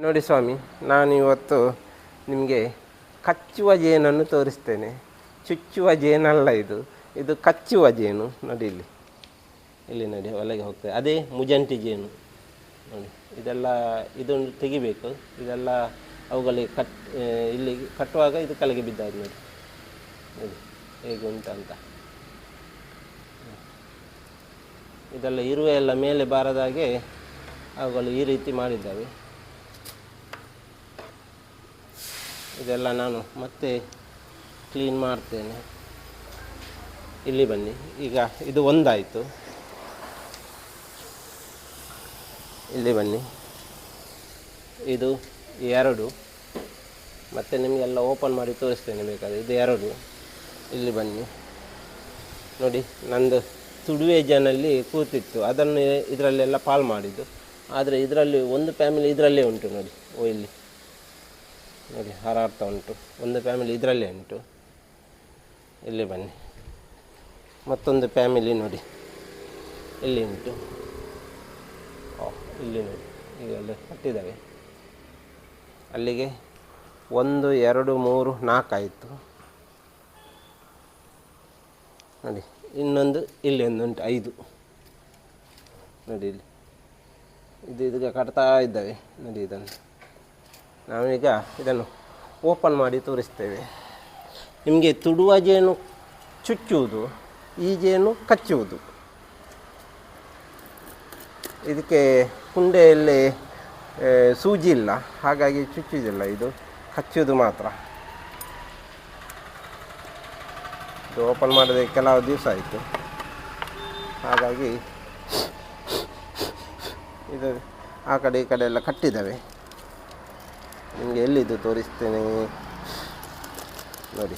ನೋಡಿ ಸ್ವಾಮಿ, ನಾನು ಇವತ್ತು ನಿಮಗೆ ಕಚ್ಚುವ ಜೇನನ್ನು ತೋರಿಸ್ತೇನೆ. ಚುಚ್ಚುವ ಜೇನಲ್ಲ ಇದು, ಇದು ಕಚ್ಚುವ ಜೇನು. ನೋಡಿ ಇಲ್ಲಿ ನೋಡಿ ಒಳಗೆ ಹೋಗ್ತದೆ, ಅದೇ ಮುಜಂಟಿ ಜೇನು. ನೋಡಿ ಇದೊಂದು ತೆಗಿಬೇಕು. ಇದೆಲ್ಲ ಅವುಗಳಿಗೆ ಇಲ್ಲಿ ಕಟ್ಟುವಾಗ ಇದು ಕೆಳಗೆ ಬಿದ್ದಾದ ನೋಡಿ ಹೇಗೆ ಉಂಟಂತ. ಇದೆಲ್ಲ ಇರುವೆ ಎಲ್ಲ ಮೇಲೆ ಬಾರದಾಗೆ ಅವುಗಳು ಈ ರೀತಿ ಮಾಡಿದ್ದಾವೆ. ಇದೆಲ್ಲ ನಾನು ಮತ್ತೆ ಕ್ಲೀನ್ ಮಾಡ್ತೇನೆ. ಇಲ್ಲಿ ಬನ್ನಿ, ಈಗ ಇದು ಒಂದಾಯಿತು. ಇಲ್ಲಿ ಬನ್ನಿ, ಇದು 2. ಮತ್ತು ನಿಮಗೆಲ್ಲ ಓಪನ್ ಮಾಡಿ ತೋರಿಸ್ತೇನೆ ಬೇಕಾದರೆ. ಇದು 2. ಇಲ್ಲಿ ಬನ್ನಿ ನೋಡಿ, ನಂದು ತುಡುವೆ ಜನಲ್ಲಿ ಕೂತಿತ್ತು, ಅದನ್ನು ಇದರಲ್ಲೆಲ್ಲ ಪಾಲ್ ಮಾಡಿದ್ದು. ಆದರೆ ಇದರಲ್ಲಿ ಒಂದು ಫ್ಯಾಮಿಲಿ ಇದರಲ್ಲೇ ಉಂಟು ನೋಡಿ. ಇಲ್ಲಿ ನೋಡಿ ಹಾರಾಡ್ತಾ ಉಂಟು, ಒಂದು ಫ್ಯಾಮಿಲಿ ಇದರಲ್ಲೇ ಉಂಟು. ಇಲ್ಲಿ ಬನ್ನಿ, ಮತ್ತೊಂದು ಫ್ಯಾಮಿಲಿ ನೋಡಿ ಇಲ್ಲಿ ಉಂಟು. ಇಲ್ಲಿ ನೋಡಿ, ಈಗೆಲ್ಲ ಕಟ್ಟಿದ್ದಾವೆ. ಅಲ್ಲಿಗೆ 1 2 3 4 ಆಯಿತು ನೋಡಿ. ಇನ್ನೊಂದು ಇಲ್ಲಿ ಒಂದುಂಟು 5 ನೋಡಿ. ಇದಕ್ಕೆ ಕಟ್ತಾ ಇದ್ದಾವೆ ನೋಡಿ. ನಾವೀಗ ಇದನ್ನು ಓಪನ್ ಮಾಡಿ ತೋರಿಸ್ತೇವೆ ನಿಮಗೆ. ತುಡುವ ಜೇನು ಚುಚ್ಚುವುದು, ಈ ಜೇನು ಕಚ್ಚುವುದು. ಇದಕ್ಕೆ ಕುಂಡೆಯಲ್ಲಿ ಸೂಜಿ ಇಲ್ಲ, ಹಾಗಾಗಿ ಚುಚ್ಚುವುದಿಲ್ಲ. ಇದು ಕಚ್ಚುವುದು ಮಾತ್ರ. ಇದು ಓಪನ್ ಮಾಡಿದ ಕೆಲವು ದಿವಸ ಆಯಿತು, ಹಾಗಾಗಿ ಇದು ಆ ಕಡೆ ಈ ಕಡೆ ಎಲ್ಲ ಕಟ್ಟಿದ್ದಾವೆ. ನಿಮಗೆ ಎಲ್ಲಿದ್ದು ತೋರಿಸ್ತೇನೆ ನೋಡಿ.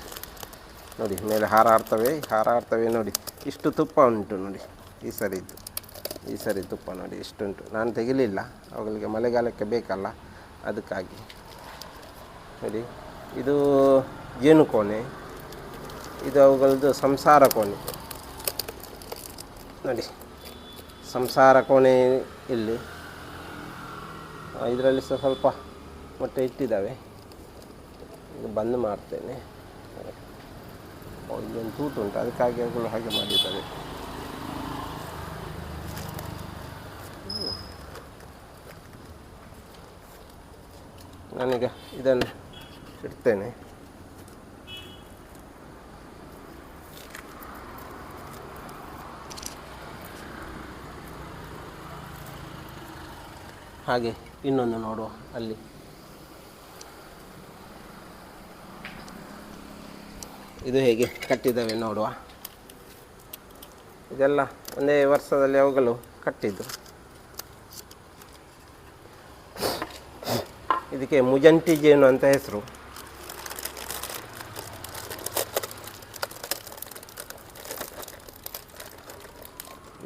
ನೋಡಿ ಮೇಲೆ ಹಾರಾಡ್ತವೆ ನೋಡಿ. ಇಷ್ಟು ತುಪ್ಪ ಉಂಟು ನೋಡಿ. ಈ ಸರಿ ತುಪ್ಪ ನೋಡಿ ಇಷ್ಟುಂಟು. ನಾನು ತೆಗಿಲಿಲ್ಲ, ಅವುಗಳಿಗೆ ಮಳೆಗಾಲಕ್ಕೆ ಬೇಕಲ್ಲ, ಅದಕ್ಕಾಗಿ. ನೋಡಿ, ಇದು ಜೇನು ಕೋಣೆ, ಇದು ಅವುಗಳದ್ದು ಸಂಸಾರ ಕೋಣೆ ನೋಡಿ. ಸಂಸಾರ ಕೋಣೆ ಇಲ್ಲಿ. ಇದರಲ್ಲಿ ಸ್ವಲ್ಪ ಮೊಟ್ಟೆ ಇಟ್ಟಿದ್ದಾವೆ. ಬಂದ್ ಮಾಡ್ತೇನೆ. ಇಲ್ಲೊಂದು ತೂತು ಉಂಟು, ಅದಕ್ಕಾಗಿ ಅವುಗಳು ಹಾಗೆ ಮಾಡಿದ್ದಾವೆ. ನಾನೀಗ ಇದನ್ನು ಇಡ್ತೇನೆ. ಹಾಗೆ ಇನ್ನೊಂದು ನೋಡುವ. ಅಲ್ಲಿ ಇದು ಹೇಗೆ ಕಟ್ಟಿದ್ದಾವೆ ನೋಡುವ. ಇದೆಲ್ಲ ಒಂದೇ ವರ್ಷದಲ್ಲಿ ಅವುಗಳು ಕಟ್ಟಿದ್ದು. ಇದಕ್ಕೆ ಮುಜಂಟಿ ಜೇನು ಅಂತ ಹೆಸರು.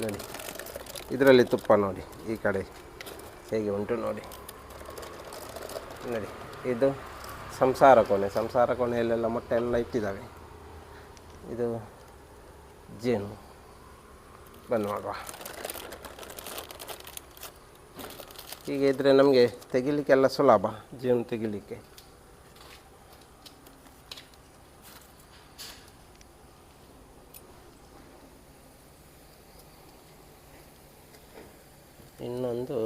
ನೋಡಿ, ಇದರಲ್ಲಿ ತುಪ್ಪ ನೋಡಿ, ಈ ಕಡೆ ಹೇಗೆ ಉಂಟು ನೋಡಿ. ನೋಡಿ, ಇದು ಸಂಸಾರ ಕೋಣೆಯಲ್ಲೆಲ್ಲ ಮೊಟ್ಟೆ ಎಲ್ಲ ಇಟ್ಟಿದ್ದಾವೆ. ಇದು ಜೇನು. ಬಂದು ಮಾಡುವ. ಹೀಗೆ ಇದ್ದರೆ ನಮಗೆ ತೆಗಿಲಿಕ್ಕೆಲ್ಲ ಸುಲಭ, ಜೇನು ತೆಗಿಲಿಕ್ಕೆ. ಇನ್ನೊಂದು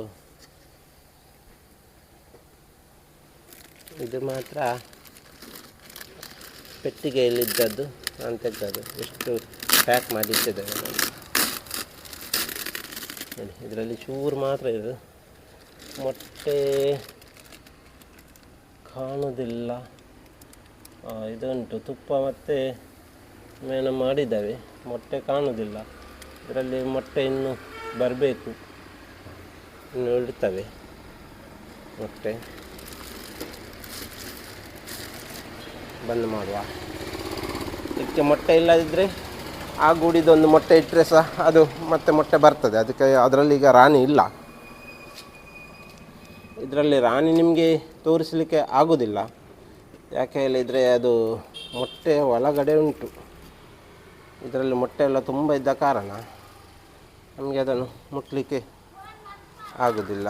ಇದು ಮಾತ್ರ ಪೆಟ್ಟಿಗೆಯಲ್ಲಿದ್ದದ್ದು, ನಾನು ತೆಗೆದದ್ದು. ಎಷ್ಟು ಪ್ಯಾಕ್ ಮಾಡಿ ಇಟ್ಟಿದ್ದೇವೆ ನೋಡಿ. ಇದರಲ್ಲಿ ಚೂರು ಮಾತ್ರ ಇದು ಮೊಟ್ಟೆ ಕಾಣುವುದಿಲ್ಲ. ಇದುಂಟು ತುಪ್ಪ ಮತ್ತು ಮೇನ ಮಾಡಿದ್ದಾವೆ, ಮೊಟ್ಟೆ ಕಾಣುವುದಿಲ್ಲ. ಇದರಲ್ಲಿ ಮೊಟ್ಟೆ ಇನ್ನೂ ಬರಬೇಕು, ಇನ್ನು ಇಡ್ತವೆ ಮೊಟ್ಟೆ. ಬಂದ್ ಮಾಡುವ. ಇದಕ್ಕೆ ಮೊಟ್ಟೆ ಇಲ್ಲದಿದ್ದರೆ ಆ ಗೂಡಿದೊಂದು ಮೊಟ್ಟೆ ಇಟ್ಟರೆ ಸಹ ಅದು ಮತ್ತೆ ಮೊಟ್ಟೆ ಬರ್ತದೆ. ಅದಕ್ಕೆ ಅದರಲ್ಲಿ ಈಗ ರಾಣಿ ಇಲ್ಲ. ಇದರಲ್ಲಿ ರಾಣಿ ನಿಮಗೆ ತೋರಿಸಲಿಕ್ಕೆ ಆಗೋದಿಲ್ಲ, ಯಾಕೆ ಹೇಳಿದರೆ ಅದು ಮೊಟ್ಟೆ ಒಳಗಡೆ ಉಂಟು. ಇದರಲ್ಲಿ ಮೊಟ್ಟೆ ಎಲ್ಲ ತುಂಬ ಇದ್ದ ಕಾರಣ ನಮಗೆ ಅದನ್ನು ಮುಟ್ಟಲಿಕ್ಕೆ ಆಗೋದಿಲ್ಲ.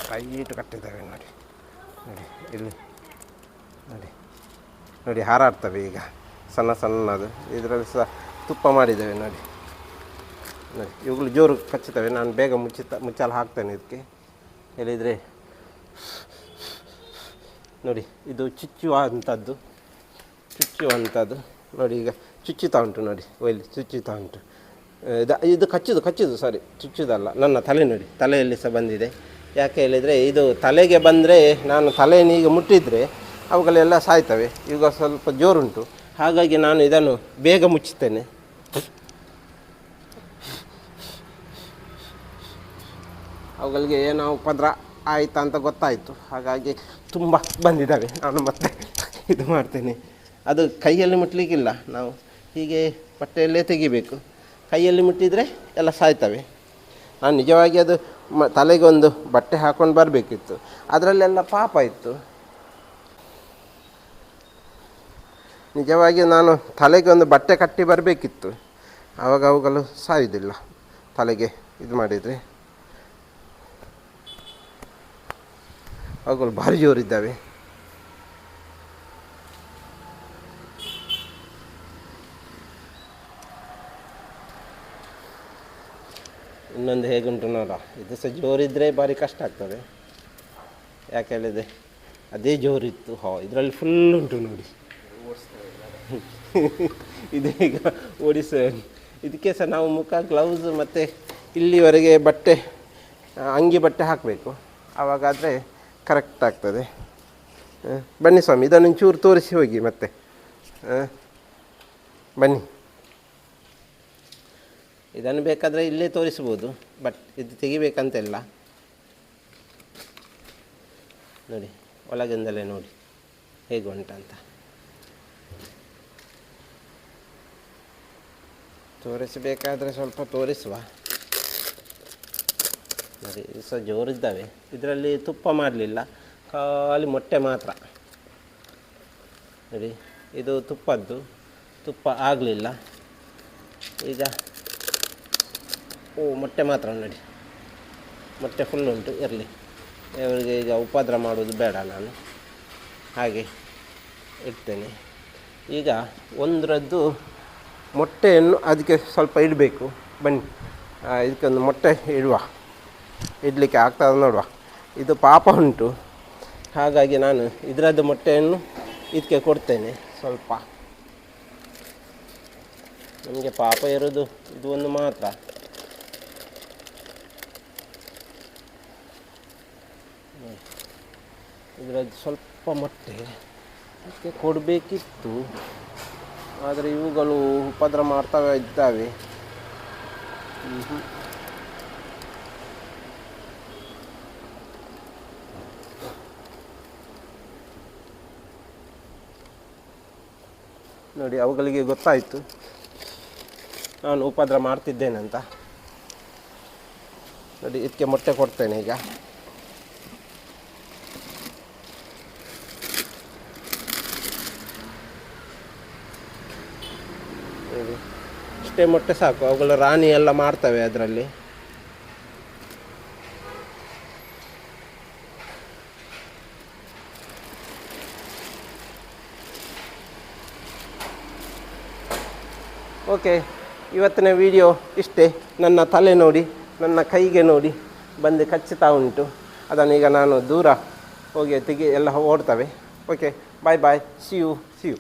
ಟೈಟ್ ಕಟ್ಟಿದ್ದಾವೆ ನೋಡಿ. ನೋಡಿ ಇಲ್ಲಿ ನೋಡಿ, ನೋಡಿ ಹಾರಾಡ್ತವೆ ಈಗ ಸಣ್ಣ ಸಣ್ಣದು. ಇದರಲ್ಲಿ ಸಹ ತುಪ್ಪ ಮಾಡಿದ್ದೇವೆ ನೋಡಿ. ನೋಡಿ ಇವುಗಳು ಜೋರು ಕಚ್ಚುತ್ತವೆ. ನಾನು ಬೇಗ ಮುಚ್ಚಾಲ ಹಾಕ್ತೇನೆ ಇದಕ್ಕೆ. ಹೇಳಿದರೆ ನೋಡಿ ಇದು ಚುಚ್ಚುವಂಥದ್ದು ನೋಡಿ. ಈಗ ಚುಚ್ಚುತ್ತಾ ಉಂಟು ನೋಡಿ, ಒಯ್ಲಿ ಚುಚ್ಚುತ್ತಾ ಉಂಟು. ಇದು ಕಚ್ಚುದು ಸಾರಿ, ಚುಚ್ಚುದಲ್ಲ. ನನ್ನ ತಲೆ ನೋಡಿ, ತಲೆಯಲ್ಲಿ ಸಹ ಬಂದಿದೆ. ಯಾಕೆ ಹೇಳಿದರೆ ಇದು ತಲೆಗೆ ಬಂದರೆ ನಾನು ತಲೆಯನ್ನೀಗ ಮುಟ್ಟಿದರೆ ಅವುಗಳೆಲ್ಲ ಸಾಯ್ತವೆ. ಈಗ ಸ್ವಲ್ಪ ಜೋರುಂಟು, ಹಾಗಾಗಿ ನಾನು ಇದನ್ನು ಬೇಗ ಮುಚ್ಚುತ್ತೇನೆ. ಅವುಗಳಿಗೆ ಏನೋ ಉಪದ್ರ ಆಯಿತಾ ಅಂತ ಗೊತ್ತಾಯಿತು, ಹಾಗಾಗಿ ತುಂಬ ಬಂದಿದ್ದಾವೆ. ನಾನು ಮತ್ತೆ ಇದು ಮಾಡ್ತೇನೆ. ಅದು ಕೈಯಲ್ಲಿ ಮುಟ್ಟಲಿಕ್ಕಿಲ್ಲ, ನಾವು ಹೀಗೆ ಬಟ್ಟೆಯಲ್ಲೇ ತೆಗಿಬೇಕು. ಕೈಯಲ್ಲಿ ಮುಟ್ಟಿದರೆ ಎಲ್ಲ ಸಾಯ್ತವೆ. ನಾನು ನಿಜವಾಗಿ ಅದು ತಲೆಗೆ ಒಂದು ಬಟ್ಟೆ ಹಾಕ್ಕೊಂಡು ಬರಬೇಕಿತ್ತು, ಅದರಲ್ಲೆಲ್ಲ ಪಾಪ ಇತ್ತು. ನಿಜವಾಗಿ ನಾನು ತಲೆಗೆ ಒಂದು ಬಟ್ಟೆ ಕಟ್ಟಿ ಬರಬೇಕಿತ್ತು, ಆವಾಗ ಅವುಗಳು ಸಾಯುವುದಿಲ್ಲ ತಲೆಗೆ ಇದು ಮಾಡಿದರೆ. ಅವುಗಳು ಭಾರಿ ಜೋರಿದ್ದಾವೆ. ಇನ್ನೊಂದು ಹೇಗುಂಟು ನೋಡ, ಇದು ಸಹ ಜೋರಿದ್ದರೆ ಭಾರಿ ಕಷ್ಟ ಆಗ್ತದೆ. ಯಾಕೆ ಹೇಳಿದೆ ಅದೇ ಜೋರಿತ್ತು. ಇದರಲ್ಲಿ ಫುಲ್ ಉಂಟು ನೋಡಿ. ಇದೀಗ ಓಡಿಸ್ತೇವೆ. ಇದಕ್ಕೆ ಸಹ ನಾವು ಮುಖ, ಗ್ಲೌಸ್ ಮತ್ತು ಇಲ್ಲಿವರೆಗೆ ಬಟ್ಟೆ, ಅಂಗಿ ಬಟ್ಟೆ ಹಾಕಬೇಕು. ಆವಾಗಾದರೆ ಕರೆಕ್ಟ್ ಆಗ್ತದೆ. ಬನ್ನಿ ಸ್ವಾಮಿ, ಇದನ್ನು ಚೂರು ತೋರಿಸಿ ಹೋಗಿ ಮತ್ತೆ. ಬನ್ನಿ, ಇದನ್ನು ಬೇಕಾದರೆ ಇಲ್ಲೇ ತೋರಿಸ್ಬೋದು, ಬಟ್ ಇದು ತೆಗಿಬೇಕಂತೆಲ್ಲ. ನೋಡಿ ಒಳಗಿಂದಲೇ ನೋಡಿ ಹೇಗೆ ಉಂಟಂತ. ತೋರಿಸಬೇಕಾದ್ರೆ ಸ್ವಲ್ಪ ತೋರಿಸುವ. ನೋಡಿ ಇದು ಸಹ ಜೋರಿದ್ದಾವೆ. ಇದರಲ್ಲಿ ತುಪ್ಪ ಮಾಡಲಿಲ್ಲ, ಖಾಲಿ ಮೊಟ್ಟೆ ಮಾತ್ರ. ನೋಡಿ ಇದು ತುಪ್ಪದ್ದು, ತುಪ್ಪ ಆಗಲಿಲ್ಲ. ಈಗ ಮೊಟ್ಟೆ ಮಾತ್ರ ನೋಡಿ, ಮೊಟ್ಟೆ ಫುಲ್ ಉಂಟು. ಇರಲಿ, ಇವರಿಗೆ ಈಗ ಉಪದ್ರ ಮಾಡೋದು ಬೇಡ, ನಾನು ಹಾಗೆ ಇಡ್ತೇನೆ. ಈಗ ಒಂದರದ್ದು ಮೊಟ್ಟೆಯನ್ನು ಅದಕ್ಕೆ ಸ್ವಲ್ಪ ಇಡಬೇಕು. ಬನ್ನಿ, ಇದಕ್ಕೊಂದು ಮೊಟ್ಟೆ ಇಡಲಿಕ್ಕೆ ಆಗ್ತದೆ ನೋಡುವ. ಇದು ಪಾಪ ಉಂಟು, ಹಾಗಾಗಿ ನಾನು ಇದರದ್ದು ಮೊಟ್ಟೆಯನ್ನು ಇದಕ್ಕೆ ಕೊಡ್ತೇನೆ. ಸ್ವಲ್ಪ ನಮಗೆ ಪಾಪ ಇರೋದು ಇದು ಒಂದು ಮಾತ್ರ. ಇದರದ್ದು ಸ್ವಲ್ಪ ಮೊಟ್ಟೆ ಅದಕ್ಕೆ ಕೊಡಬೇಕಿತ್ತು, ಆದರೆ ಇವುಗಳು ಉಪದ್ರ ಮಾಡ್ತವೆ ಇದ್ದಾವೆ. ನೋಡಿ ಅವುಗಳಿಗೆ ಗೊತ್ತಾಯಿತು ನಾನು ಉಪದ್ರ ಮಾಡ್ತಿದ್ದೇನಂತ. ನೋಡಿ ಇದಕ್ಕೆ ಮೊಟ್ಟೆ ಕೊಡ್ತೇನೆ ಈಗ. ಇಷ್ಟೇ ಮೊಟ್ಟೆ ಸಾಕು, ಅವುಗಳ ರಾಣಿ ಎಲ್ಲ ಮಾಡ್ತವೆ ಅದರಲ್ಲಿ. ಓಕೆ, ಇವತ್ತಿನ ವಿಡಿಯೋ ಇಷ್ಟೇ. ನನ್ನ ತಲೆ ನೋಡಿ, ನನ್ನ ಕೈಗೆ ನೋಡಿ ಬಂದು ಕಚ್ಚುತ್ತಾ ಉಂಟು. ಅದನ್ನೀಗ ನಾನು ದೂರ ಹೋಗಿ ಎಲ್ಲ ಓಡ್ತವೆ. Okay, bye bye, see you.